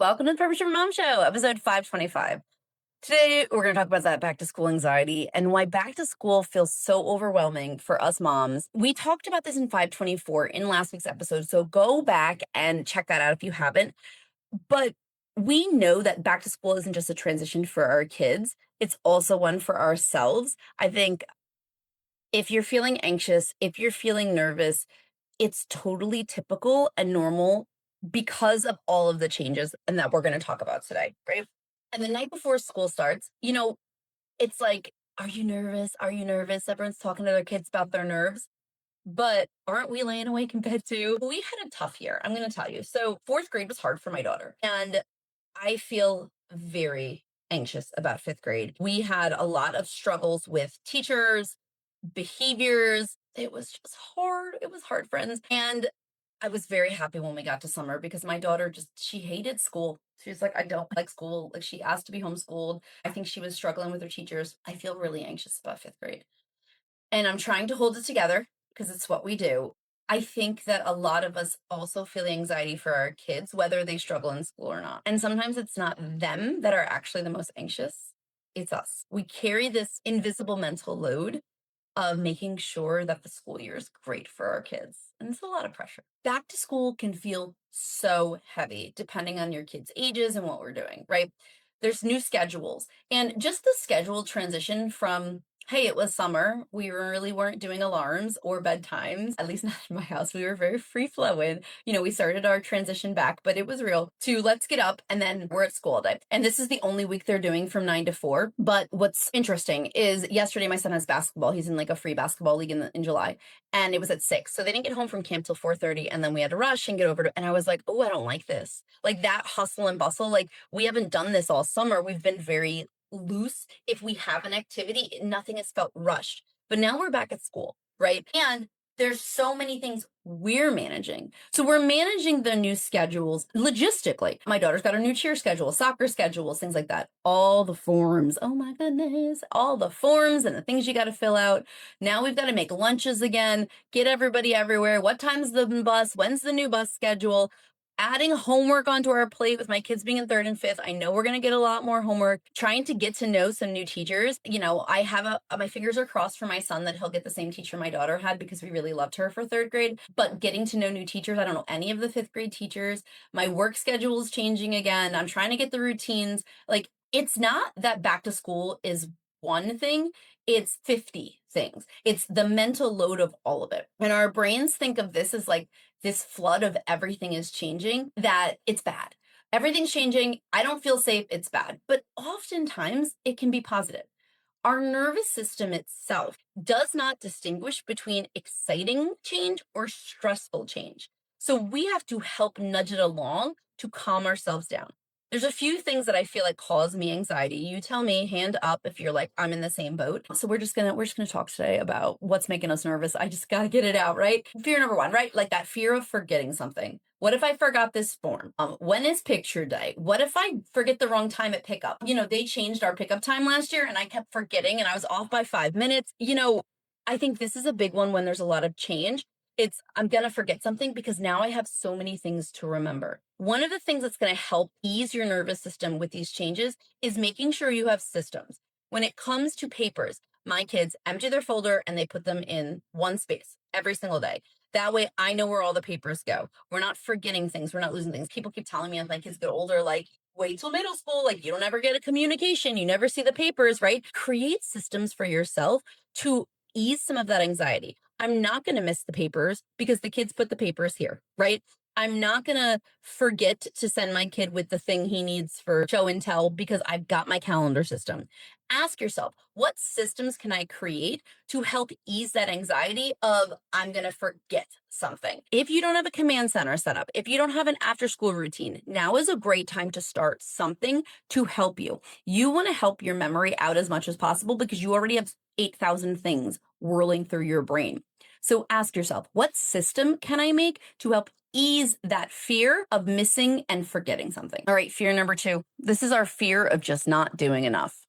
Welcome to the Perfect Mom Show, episode 525. Today, we're going to talk about that back to school anxiety and why back to school feels so overwhelming for us moms. We talked about this in 524 in last week's episode, so go back and check that out if you haven't. But we know that back to school isn't just a transition for our kids, it's also one for ourselves. I think if you're feeling anxious, if you're feeling nervous, it's totally typical and normal because of all of the changes and that we're going to talk about today, right? And the night before school starts, it's like, are you nervous? Are you nervous? Everyone's talking to their kids about their nerves. But aren't we laying awake in bed too? We had a tough year, I'm going to tell you. So, fourth grade was hard for my daughter. And I feel very anxious about fifth grade. We had a lot of struggles with teachers, behaviors. It was just hard. It was hard, friends. And I was very happy when we got to summer because my daughter she hated school. She was like, I don't like school. Like, she asked to be homeschooled. I think she was struggling with her teachers. I feel really anxious about fifth grade. And I'm trying to hold it together because it's what we do. I think that a lot of us also feel anxiety for our kids, whether they struggle in school or not. And sometimes it's not them that are actually the most anxious, it's us. We carry this invisible mental load of making sure that the school year is great for our kids. And it's a lot of pressure. Back to school can feel so heavy depending on your kids' ages and what we're doing, right? There's new schedules and just the schedule transition from, hey, it was summer. We really weren't doing alarms or bedtimes, at least not in my house. We were very free flowing. We started our transition back, but it was real to let's get up and then we're at school all day. And this is the only week they're doing from 9 to 4. But what's interesting is yesterday my son has basketball. He's in like a free basketball league in July, and it was at 6. So they didn't get home from camp till 4:30, and then we had to rush and get over to, and I was like, oh, I don't like this. Like that hustle and bustle. Like, we haven't done this all summer. We've been very loose. If we have an activity, nothing has felt rushed. But now we're back at school, right? And there's so many things we're managing. So we're managing the new schedules logistically. My daughter's got her new cheer schedule, soccer schedules, things like that. All the forms. Oh my goodness. All the forms and the things you got to fill out. Now we've got to make lunches again, get everybody everywhere. What time's the bus? When's the new bus schedule? Adding homework onto our plate with my kids being in third and fifth. I know we're going to get a lot more homework. Trying to get to know some new teachers. I have my fingers are crossed for my son that he'll get the same teacher my daughter had because we really loved her for third grade. But getting to know new teachers, I don't know any of the fifth grade teachers. My work schedule is changing again. I'm trying to get the routines. Like, it's not that back to school is one thing, it's 50 things. It's the mental load of all of it. And our brains think of this as like this flood of everything is changing, that it's bad. Everything's changing. I don't feel safe. It's bad. But oftentimes it can be positive. Our nervous system itself does not distinguish between exciting change or stressful change. So we have to help nudge it along to calm ourselves down. There's a few things that I feel like cause me anxiety. You tell me, hand up if you're like, I'm in the same boat. So we're just gonna talk today about what's making us nervous. I just gotta get it out, right? Fear number one, right? Like that fear of forgetting something. What if I forgot this form? When is picture day? What if I forget the wrong time at pickup? They changed our pickup time last year and I kept forgetting and I was off by 5 minutes. I think this is a big one when there's a lot of change. I'm going to forget something because now I have so many things to remember. One of the things that's going to help ease your nervous system with these changes is making sure you have systems. When it comes to papers, my kids empty their folder and they put them in one space every single day. That way I know where all the papers go. We're not forgetting things. We're not losing things. People keep telling me as my kids get older, like, wait till middle school. Like, you don't ever get a communication. You never see the papers, right? Create systems for yourself to ease some of that anxiety. I'm not going to miss the papers because the kids put the papers here, right? I'm not going to forget to send my kid with the thing he needs for show and tell because I've got my calendar system. Ask yourself, what systems can I create to help ease that anxiety of I'm going to forget something? If you don't have a command center set up, if you don't have an after school routine, now is a great time to start something to help you. You want to help your memory out as much as possible because you already have 8,000 things whirling through your brain. So ask yourself, what system can I make to help ease that fear of missing and forgetting something? All right, fear number 2. This is our fear of just not doing enough.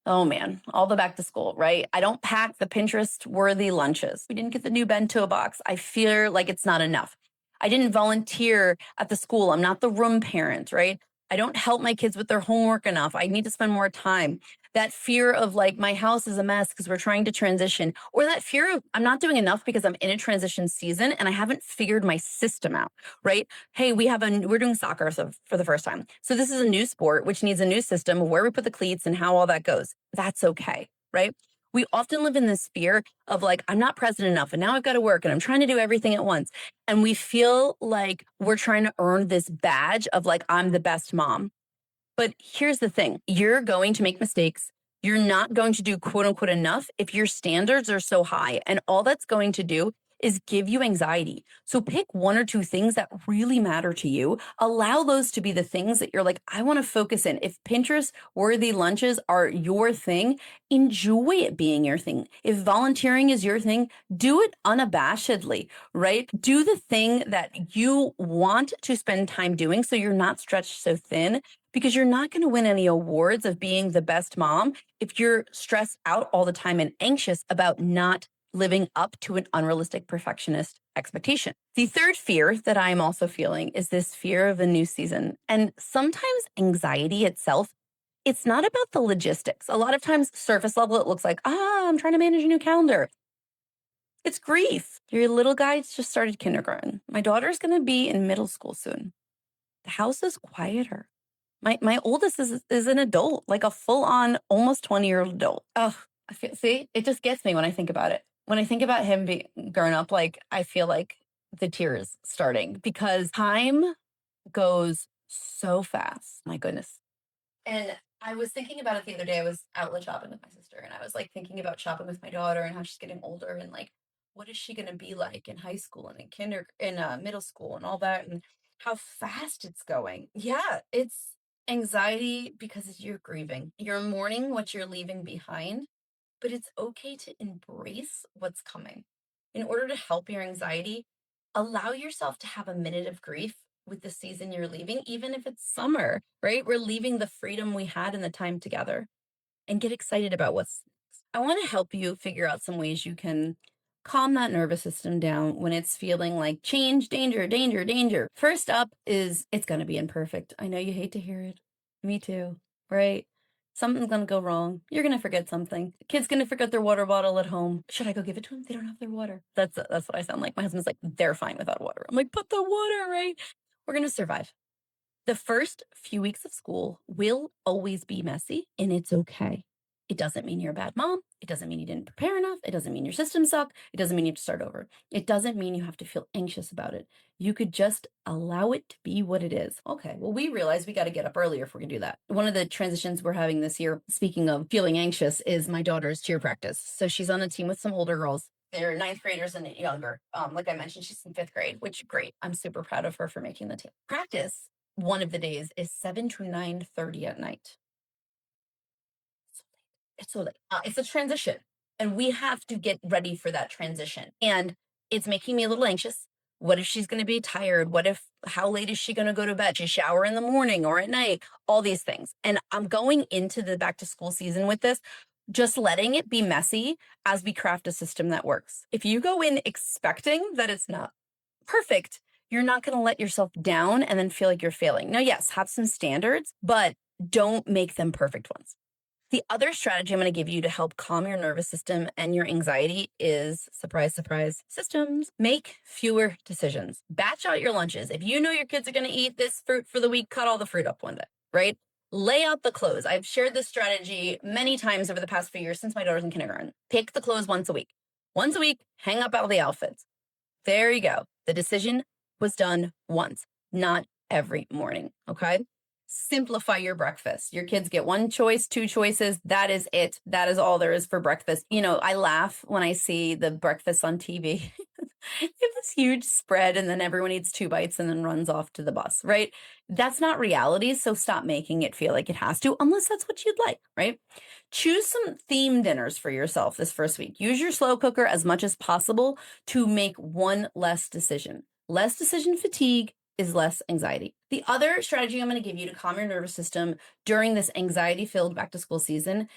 Oh man, all the back to school, right? I don't pack the Pinterest worthy lunches. We didn't get the new bento box. I feel like it's not enough. I didn't volunteer at the school. I'm not the room parent, right? I don't help my kids with their homework enough. I need to spend more time. That fear of like my house is a mess because we're trying to transition, or that fear of I'm not doing enough because I'm in a transition season and I haven't figured my system out, right? Hey, we're doing soccer for the first time. So this is a new sport which needs a new system of where we put the cleats and how all that goes. That's okay, right? We often live in this fear of like I'm not present enough and now I've got to work and I'm trying to do everything at once. And we feel like we're trying to earn this badge of like I'm the best mom. But here's the thing, you're going to make mistakes. You're not going to do quote unquote enough if your standards are so high. And all that's going to do is give you anxiety. So pick one or two things that really matter to you. Allow those to be the things that you're like, I want to focus in. If Pinterest worthy lunches are your thing, enjoy it being your thing. If volunteering is your thing, do it unabashedly, right? Do the thing that you want to spend time doing so you're not stretched so thin, because you're not going to win any awards of being the best mom if you're stressed out all the time and anxious about not living up to an unrealistic perfectionist expectation. The third fear that I'm also feeling is this fear of a new season. And sometimes anxiety itself, it's not about the logistics. A lot of times, surface level, it looks like, I'm trying to manage a new calendar. It's grief. Your little guy just started kindergarten. My daughter's going to be in middle school soon. The house is quieter. My oldest is an adult, like a full-on, almost 20-year-old adult. Oh, see, it just gets me when I think about it. When I think about him being grown up, like, I feel like the tears starting because time goes so fast. My goodness. And I was thinking about it the other day. I was outlet shopping with my sister, and I was like thinking about shopping with my daughter and how she's getting older, and like, what is she going to be like in high school and in middle school and all that, and how fast it's going. Yeah, it's anxiety because you're grieving. You're mourning what you're leaving behind, but it's okay to embrace what's coming. In order to help your anxiety, allow yourself to have a minute of grief with the season you're leaving, even if it's summer, right? We're leaving the freedom we had in the time together and get excited about what's next. I want to help you figure out some ways you can calm that nervous system down when it's feeling like change, danger, danger, danger. First up is it's going to be imperfect. I know you hate to hear it. Me too, right? Something's going to go wrong. You're going to forget something. The kid's going to forget their water bottle at home. Should I go give it to them? They don't have their water. That's what I sound like. My husband's like, they're fine without water. I'm like, but the water, right? We're going to survive. The first few weeks of school will always be messy, and it's okay. It doesn't mean you're a bad mom. It doesn't mean you didn't prepare enough. It doesn't mean your systems suck. It doesn't mean you have to start over. It doesn't mean you have to feel anxious about it. You could just allow it to be what it is. Okay, well, we realize we got to get up earlier if we're going to do that. One of the transitions we're having this year, speaking of feeling anxious, is my daughter's cheer practice. So she's on a team with some older girls. They're ninth graders and younger. Like I mentioned, she's in fifth grade, which great. I'm super proud of her for making the team. Practice one of the days is 7 to 9:30 at night. It's so late. It's a transition, and we have to get ready for that transition. And it's making me a little anxious. What if she's going to be tired? How late is she going to go to bed? She shower in the morning or at night? All these things. And I'm going into the back to school season with this, just letting it be messy as we craft a system that works. If you go in expecting that it's not perfect, you're not going to let yourself down and then feel like you're failing. Now, yes, have some standards, but don't make them perfect ones. The other strategy I'm going to give you to help calm your nervous system and your anxiety is surprise, surprise systems. Make fewer decisions. Batch out your lunches. If you know your kids are going to eat this fruit for the week, cut all the fruit up one day, right? Lay out the clothes. I've shared this strategy many times over the past few years since my daughter's in kindergarten. Pick the clothes once a week. Once a week, hang up all the outfits. There you go. The decision was done once, not every morning. Okay. Simplify your breakfast. Your kids get one choice, two choices. That is it. That is all there is for breakfast. You know, I laugh when I see the breakfast on TV. They have this huge spread and then everyone eats two bites and then runs off to the bus, right? That's not reality. So stop making it feel like it has to, unless that's what you'd like, right? Choose some theme dinners for yourself this first week. Use your slow cooker as much as possible to make one less decision. Less decision fatigue is less anxiety. The other strategy I'm going to give you to calm your nervous system during this anxiety-filled back to school season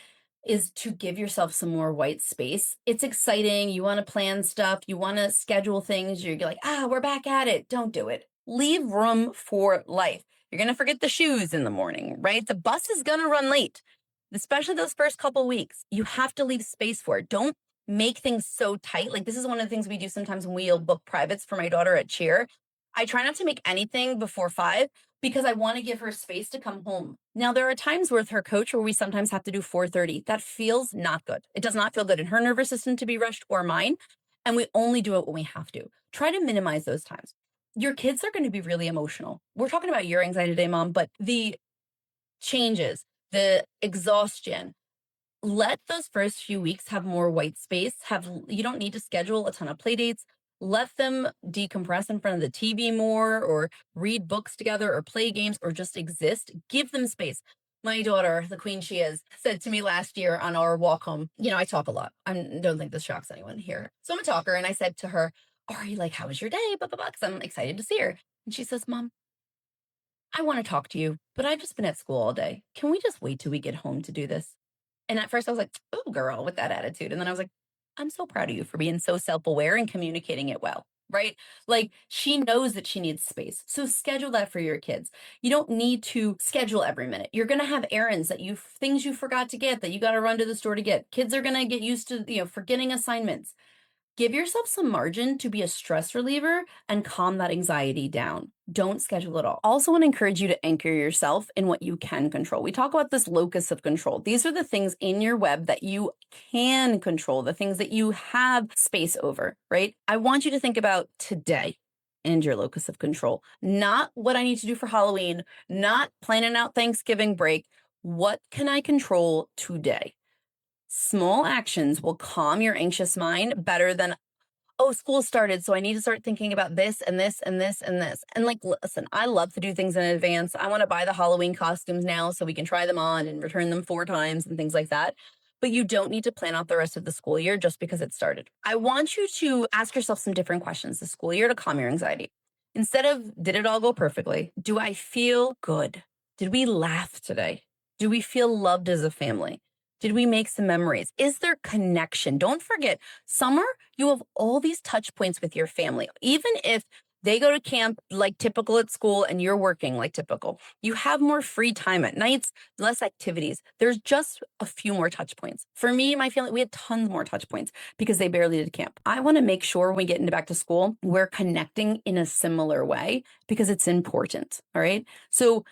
is to give yourself some more white space. It's exciting. You want to plan stuff, you want to schedule things. You're like, we're back at it. Don't do it. Leave room for life. You're going to forget the shoes in the morning, right? The bus is going to run late, especially those first couple weeks. You have to leave space for it. Don't make things so tight. Like, this is one of the things we do sometimes when we'll book privates for my daughter at cheer. I try not to make anything before 5 because I want to give her space to come home. Now, there are times with her coach where we sometimes have to do 4:30. That feels not good. It does not feel good in her nervous system to be rushed or mine. And we only do it when we have to. Try to minimize those times. Your kids are going to be really emotional. We're talking about your anxiety today, Mom, but the changes, the exhaustion, let those first few weeks have more white space. You don't need to schedule a ton of play dates. Let them decompress in front of the TV more, or read books together, or play games, or just exist. Give them space. My daughter, the queen she is, said to me last year on our walk home, I talk a lot. I don't think this shocks anyone here. So I'm a talker. And I said to her, Ari, like, how was your day? Blah, blah, blah, because I'm excited to see her. And she says, Mom, I want to talk to you, but I've just been at school all day. Can we just wait till we get home to do this? And at first I was like, oh, girl, with that attitude. And then I was like, I'm so proud of you for being so self-aware and communicating it well, right? Like, she knows that she needs space. So schedule that for your kids. You don't need to schedule every minute. You're going to have errands things you forgot to get that you got to run to the store to get. Kids are going to get used to, forgetting assignments. Give yourself some margin to be a stress reliever and calm that anxiety down. Don't schedule it all. Also want to encourage you to anchor yourself in what you can control. We talk about this locus of control. These are the things in your web that you can control, the things that you have space over, right? I want you to think about today and your locus of control, not what I need to do for Halloween, not planning out Thanksgiving break. What can I control today? Small actions will calm your anxious mind better than, oh, school started, so I need to start thinking about this and this and this and this. And like, listen, I love to do things in advance. I want to buy the Halloween costumes now so we can try them on and return them 4 times and things like that. But you don't need to plan out the rest of the school year just because it started. I want you to ask yourself some different questions this school year to calm your anxiety. Instead of, did it all go perfectly? Do I feel good? Did we laugh today? Do we feel loved as a family? Did we make some memories? Is there connection? Don't forget, summer, you have all these touch points with your family. Even if they go to camp like typical at school and you're working like typical, you have more free time at nights, less activities. There's just a few more touch points. For me and my family, we had tons more touch points because they barely did camp. I want to make sure when we get into back to school, we're connecting in a similar way because it's important. All right. So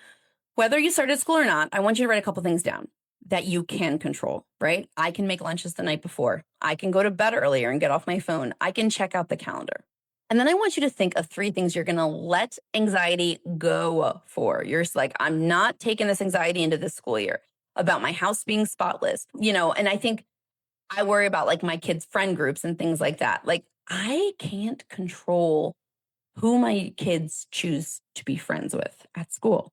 whether you started school or not, I want you to write a couple things down that you can control, right? I can make lunches the night before. I can go to bed earlier and get off my phone. I can check out the calendar. And then I want you to think of 3 things you're going to let anxiety go for. You're just like, I'm not taking this anxiety into this school year about my house being spotless, and I think I worry about like my kids' friend groups and things like that. Like, I can't control who my kids choose to be friends with at school.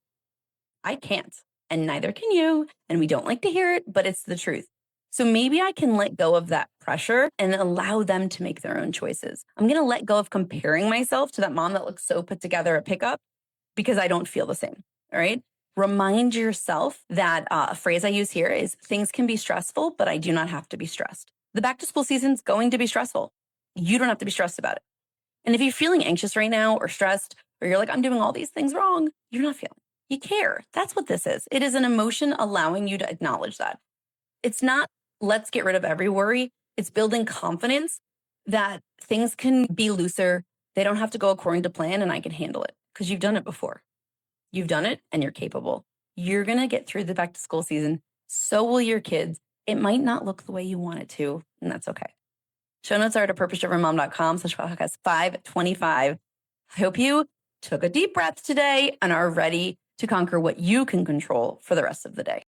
I can't, and neither can you. And we don't like to hear it, but it's the truth. So maybe I can let go of that pressure and allow them to make their own choices. I'm going to let go of comparing myself to that mom that looks so put together at pickup because I don't feel the same. All right. Remind yourself that a phrase I use here is things can be stressful, but I do not have to be stressed. The back to school season's going to be stressful. You don't have to be stressed about it. And if you're feeling anxious right now or stressed, or you're like, I'm doing all these things wrong, you're not feeling. You care. That's what this is. It is an emotion allowing you to acknowledge that. It's not, let's get rid of every worry. It's building confidence that things can be looser. They don't have to go according to plan and I can handle it because you've done it before. You've done it and you're capable. You're going to get through the back to school season. So will your kids. It might not look the way you want it to, and that's okay. Show notes are at purposedrivenmom.com/podcast 525. I hope you took a deep breath today and are ready to conquer what you can control for the rest of the day.